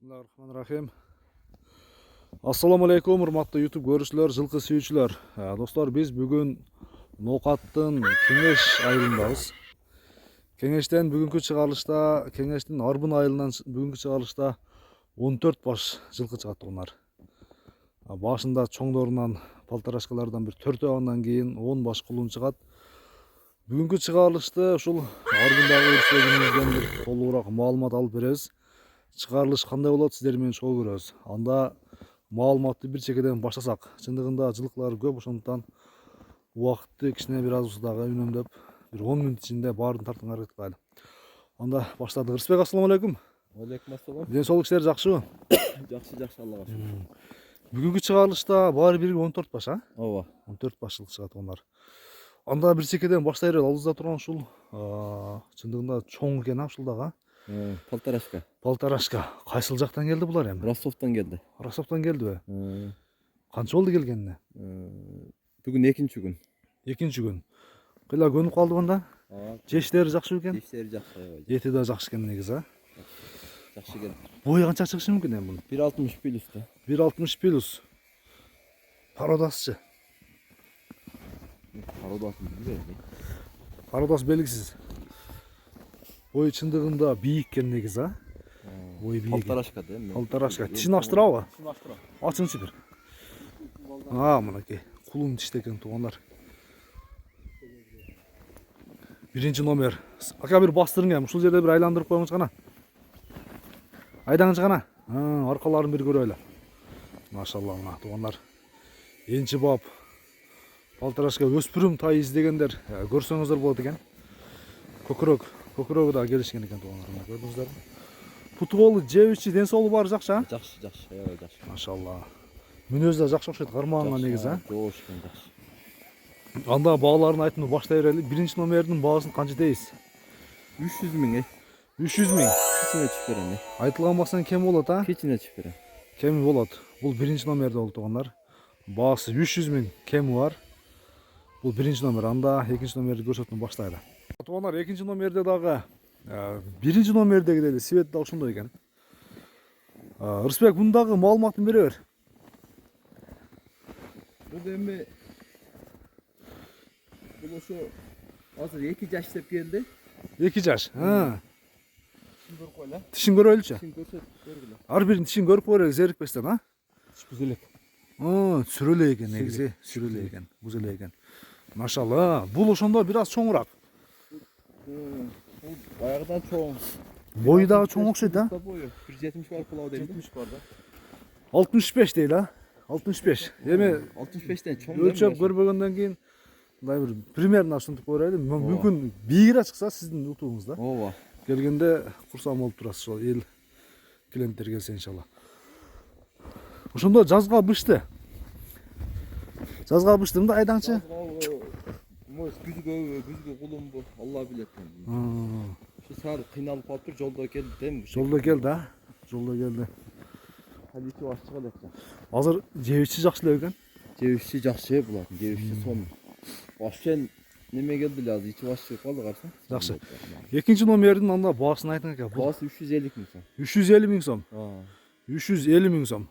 Bismillahirrahmanirrahim. Assalamu alaikum, урматтуу YouTube көрүүчүлөр, жылкы сүйүүчүлөр. Достор, биз бүгүн Ноокаттын Кеңеш айылындабыз. Кеңештен бүгүнкү чыгарылышта, Кеңештин Арбын айылынан бүгүнкү чыгарылышта 14 баш жылкы чыгат тугандар. Башында чоңдорунан, палтарашкалардан бир 4 андан кийин 10 баш кулун чыгат. Бүгүнкү чыгарылышты ушул Арбындагы өрүштөгүнүздөн бир толугураак маалымат алып беребиз. Чыгарылыш кандай болот, сиздер менен чогуу көрөбүз. Анда маалыматты бир чекеден баштасак. Чындыгында жылкылар көп, ошондуктан убакытты кичине бир аз дагы үнөмдөп, бир 10 мүнөт ичинде баарын тартууга аракет кылайлы. Анда баштадык. Рыспек, ассаламу алейкум. Алейкум ассалам. Ден соолук иштери жакшыбы? Жакшы, Аллага шүкүр. Бүгүнкү чыгарылышта баары бир 14 баш, а? Ооба. 14 баш жылкы чыгат ондар. Анда бир чекеден баштай берели. Алдыбызда турган ушул чындыгында чоң экен, ушул дагы. Полторашка. Полторашка. Кайсыл жактан келди булар эми? Ростовтан келди. Ростовтан келдиби? Канча болду келгенине? Бүгүн экинчи күн. Экинчи күн. Кыйла көнүп калды анда? Жештери жакшы экен? Жештери жакшы. Эти да жакшы экен негизи, а? Жакшы экен. Бою канча чыгышы мүмкүн эми бунун? 1.60 плюс да. 1.60 плюс. Пародасычы? Пародасын билбейм. Пародасы белгисиз. Бою чындыгында бийик экен негизи, а? Бою бийик. Полторашка да. Полторашка. Тишин ачтырабы? Тишин ачтыра. Ачыңчы бир. Мынакей. Кулун тиштеген туугандар. Биринчи номер. Ака бир бастырың эми. Ушул жерде бир айландырып коюңуз гана. Айдаңыз гана. Аркаларын бир көрөлү. Машалла, мына туугандар. Энчи бап. Полторашка өспүрүм тай издегендер көрсөңүздөр болот экен. Көкүрөгү да келишкен экен туугандар. Көрдүңүздөр. Путу болу, жебичи, ден соолугу баары жакшы, а? Жакшы, жакшы. Машалла. Мүнөзү да жакшы окшойт, кармаганга негизи, а? Жоош экен, жакшы. Анда бааларын айтып баштай берели. Биринчи номердин баасын канча дейсиз? 300 миң. 300 миң. Кичине чыгып берем. Айтылганбастан кем болот, а? Кичине чыгып берем. Кеми болот. Бул биринчи номерде болуп тургандар. Баасы 300 миң кеми бар. Бул биринчи номер. Анда экинчи номерди көрсөтүп баштайлы. Туугандар, экинчи номерде дагы биринчи номердеги деле свет да ошондой экен. Рыспек, мундагы маалыматын бере бер. Бул эми бул ошо азыр 2 жаш деп келди. 2 жаш. Тишин көрүп койлу. Тишин көрөлүчү. Тишин көргүлө. Ар бирин тишин көрүп көрөлү, зерикпестен, а? Түшкүзөлөк. Сүрөлө экен негизи, сүрөлө экен, бузулө экен. Машалла, бул ошондо бир аз чоңураак. Бул баягыдан чоң. Бою дагы чоң окшойт, а? Бою 170 бар кулау дейт. 70 бар да. 65 дейли, а? 65. Эми 65тен чоң. өлчөп көрбөгөндөн кийин мындай бир примерно ушинтип көрөлү. Мүмкүн бийигире чыкса сиздин утугуңузда. Ооба. Келгенде курсам болуп турасыз, ошол эл клиенттер келсе иншалла. Ошондо жазга бышты. Жазга бышты, мындай айдаңчы. Мой күзгө кулумбу, Алла билет. Ошо саар кыйналып калыптыр, жолдо келди. Жолдо келди, а? Жолдо келди. Халичи баш чыга экен. Азыр жебичи жакшы эле экен. Жебиши жакшы булардын, жебиши сом. Вообще неме келди эле азыр ичи баш чыгып калды, карасаң. Жакшы. Экинчи номердин анда баасын айтың экен. Баасы 350 миң сом. 350 миң сом. 350 миң сом.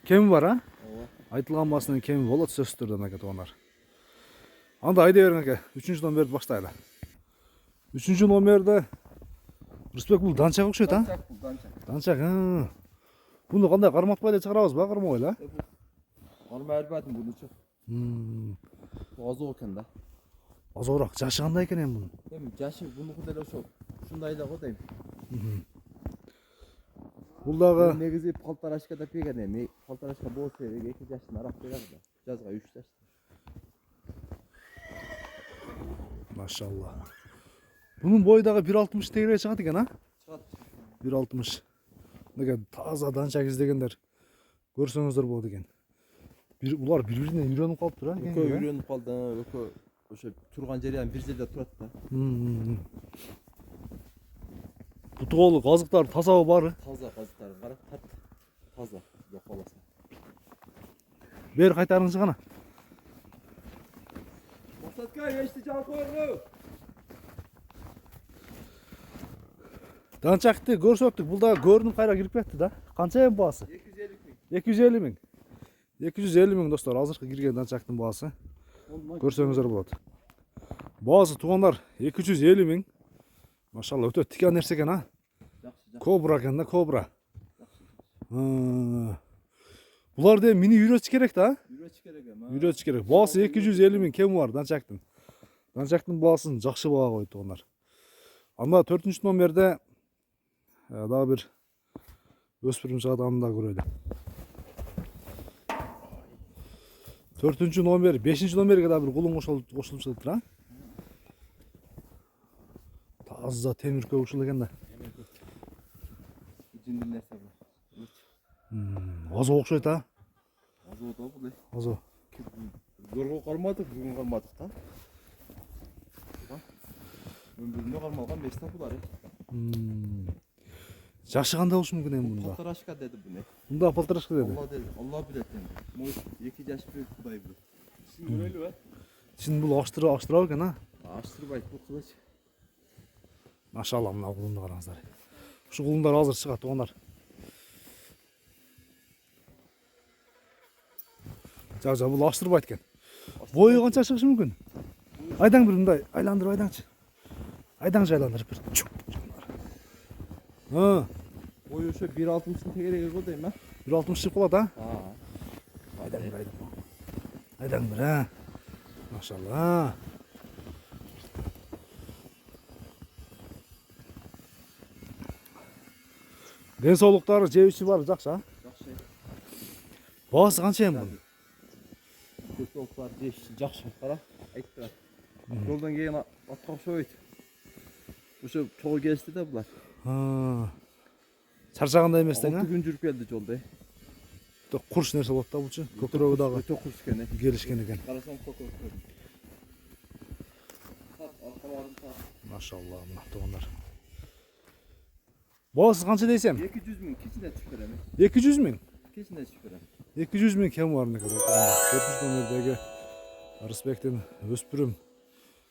Кеми бар, а? Ооба. Айтылган баасынан кеми болот, сөзсүз түрдө ака туугандар. Анда айда бериң ака. 3-чү номерди баштайлы. 3-чү номерде Рыспек, бул данчак окшойт, а? Данчак. Буну кандай карматпай эле чыгарабызбы, кармабай эле? Кармай бербедим бунучу. Азоо экен да. Азуураак. Жашы кандай экен эми бунун? Эми жашы бунуку деле ошо ушундай эле го дейм. Бул дагы негизи полторашка деп келген эми. Полторашка болсо 2 жаштын арак берет да. Жазга 3 жаш. Машалла. Bunun boyu dağı 1.60 tegirge çıgat eкен, ha? Çıgat. 1.60. Neге таза данчак издегендер көрсөңүздөр болот экен. Булар бири-бирине үйрөнүп калыптыр, а? Экөө үйрөнүп калды, экөө ошо турган жери бир жерде турат да. Бутуголук азыктар тазабы бары? Таза азыктар, кара, таза. Жок болосо. Бери кайтарыңыз гана. Мақсатка ешті жан қойғы. Данчакты көрсөттүк. Бул да көрүнүп кайра кирип кетти да. Канча эми баасы? 250 ming. 250 миң. 250 миң достор. Азыркы кирген данчактын баасы. Көрсөңүздөр болот. Баасы туугандар 250 миң. Машалла өтө тикан нерсе экен, а? Кобра экен да, кобра. Булар да мини үйрөтүш керек да? Үйрөтүш керек эми. Үйрөтүш керек. Баасы 250 миң кеми бар данчактын. Данчактын баасын жакшы баа койду туугандар. Анда 4-чү номерде дагы бир өспүрүм чыгат, аны да көрөлү. 4-чү номер, 5-чи номерге дагы бир кулун кошулуп чыгыптыр, а? Таза темиркөө ушул экен да. Жиндин нерсе бу. Азо окшойт, а? Азо да бул. Азо. Зорго кармадык, бүгүн кармадык да. Өмүрүнө кармалган месте булар. Жашы кандай болушу мүмкүн эми мында? Полторашка деди буну. Мында полторашка деди. Алла билет энди. Может, 2 жаш büyük Кудай билет. Сиз көрөлү ба? Син бул аштырабы экен, а? Аштырбайт бул кылыч. Машалла, мына кулунду караңыздар. Ушу кулундар азыр чыгат туугандар. Жа бул аштырбайт экен. Бою канча чыгышы мүмкүн? Айдаң бир мындай айландырып айдаңчы. Айдаңчы айландырып бир. Бою ошо 1.60-тын тегереги го дейм, а? 1.60 чыгып калат, а? Айдаң бир, айдаң бир, а? Машалла. Ден соолуктары, жебичи бар, жакшы, а? Жакшы. Баасы канча эми бунун? Көтөктөр жеш жакшы, кара. Айттыр. Жолдон кийин атка окшойт. Ошо чогуу келишти да булар. Чарчагандай эмес тең, а? 6 күн жүрүп келди жолдо. Курч нерсе болот да булчу. Көкүрөгү дагы Өтө курч экен. келишкен экен. Карасаң көкөрөк. Аркаларын та. Машалла, мына туугандар. Баасы канча дейсем? 200 миң кичине түшүп берем. 200 миң. Кичине түшүп берем. 200 миң кем бар экен. 4-чү номердеги Рысбектин өспүрүм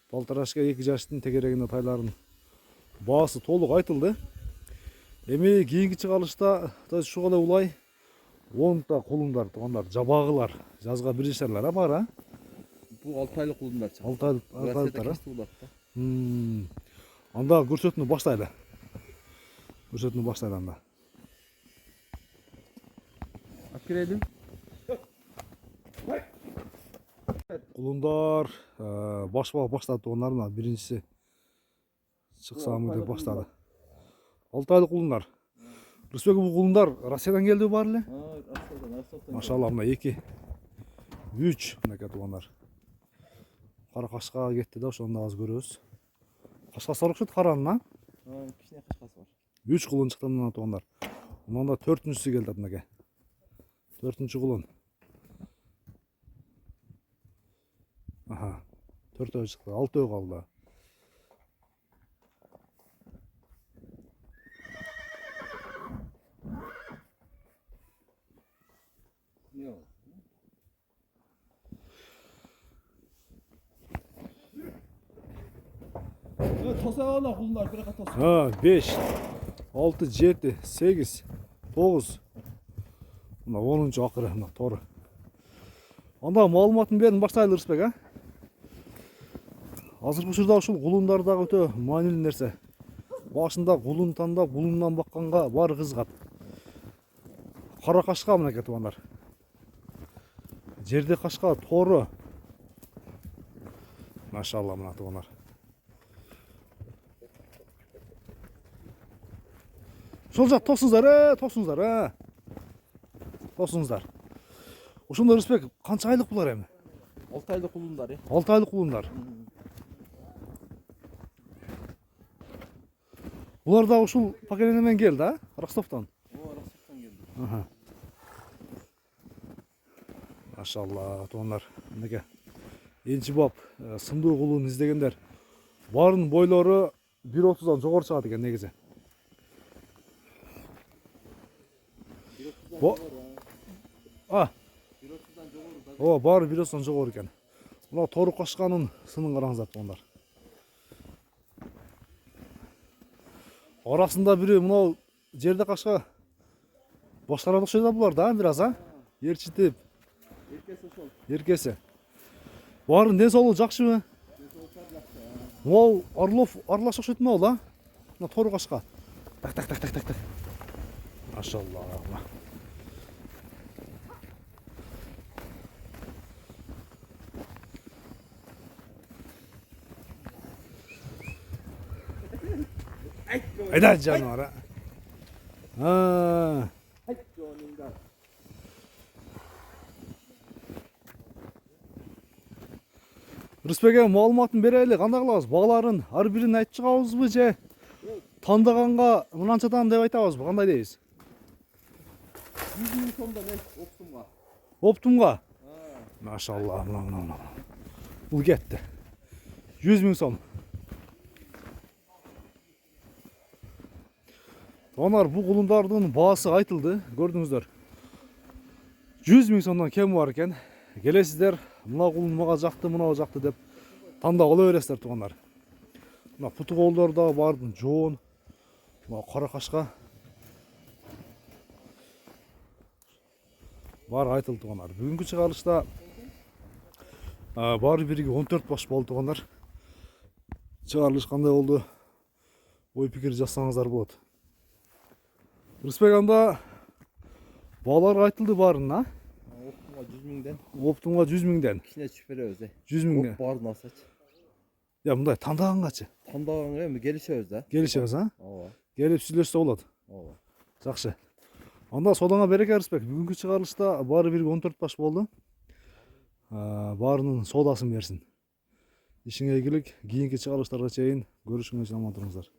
полторашка 2 жаштын тегерегинде тайларын баасы толук айтылды. Эми кийинки чыгарылышта ушуга эле улай 10 та кулундар, туугандар, жабагылар, жазга биришерлер, а бар, а? Бул 6 айлык кулундар чыгат. 6 айлыктар, а? болот да. Анда көрсөтүүнү баштайлы. Көрсөтүүнү баштайлы анда. Акирели. Кулундар баштады туугандар, мына биринчиси чыксамы деп баштады. 6 айлык кулундар. Рысбек, бул кулундар Россиядан келди бар эле? Россиядан. Машалла, мына 2 3 мынакей туугандар. Кара кашка кетти да, ошону да азыр көрөбүз. Кашкасы бар окшойт каранын, а? Кичине кашкасы бар. 3 кулун чыкты мына туугандар. Мында 4-чүсү келди мынакей. 4-чү кулун. Аха. 4-өө чыкты, 6-өө калды. Тосагана кулундар бир ката тос. 5 6 7 8 9. Мына 10-чу акыры мына тору. Анда маалыматын берин баштайлы Рысбек, а? Азыркы учурда ушул кулундар дагы өтө маанилүү нерсе. Башында кулун тандап, кулундан бакканга баары кызыгат. Кара кашка мынакей туугандар. Жерде кашка тору. Машалла, мына туугандар. Ошол жак тосуңуздар, тосуңуздар, тосуңуздар. Ошондо Рысбек, канча айлык булар эми? 6 айлык кулундар. 6 айлык кулундар. Булар да ушул поколениемен келди, а? Ростовтон. Ростовтон келди. Машалла, туугандар. Мынакей. Энчи бап сындуу кулун издегендер. Баарынын бойлору 1.30дан жогору чыгат экен негизи. Баары 1.30дан жогору экен. Мына тору кашканын сынын караңыздар туугандар. Арасында біреу мынау жерде қашқа башқарады ұқсайды да бұлар да біраз, а? Ерчитіп, Еркесі сол. еркесі. Барын денсаулығы жақсы ма? Денсаулықтары жақсы. Мынау аралаш ұқсайды мынау да? Мына торы қашқа. Так. Машалла. Айда жануар. Айт жоныңдар. Рысбек маалыматын берелі, қандай қылабыз? Бағаларын ар бірін айтып шығабыз бы же? Таңдағанға мынаншадан деп айтабыз бы? Қандай дейсіз? 100 мың сомда не оптымға. Оптымға? Машалла, мына. Бұл кетті. 100 мың сом. Onlar bu құлындардың бағасы айтылды, көрдіңіздер. 100 мың сомнан кем бар екен. Келесіздер, мына құлын маған жақты, мынау жақты деп таңдап ала бересіздер туғандар. Мына пұты қолдарда бардың жоон, мына қара қашқа бар айтылды туғандар. Бүгінгі шығарылышта бары бірге 14 баш болды туғандар. Шығарылыш қандай болды? Ой пікір жазсаңыздар болады. Рысбек анда бағалар айтылды барын, а? Оптымға 100 мыңден. Оптымға 100 мыңден. Кішіне түшпері өзі. 100 мыңден. Барын алсач. Ya мұндай таңдаған қачы? Таңдағанға емі келішеміз да. Келішеміз, а? Ооба. Келіп сүйлессе болады. Ооба. Жақсы. Анда содаңа береке Рысбек. Бүгінгі шығарылышта бары бір 14 баш болды. Барының содасын берсін. Ішіңе игілік, кейінгі шығарылыштарға чейін көрішіңіз аман тұрыңыздар.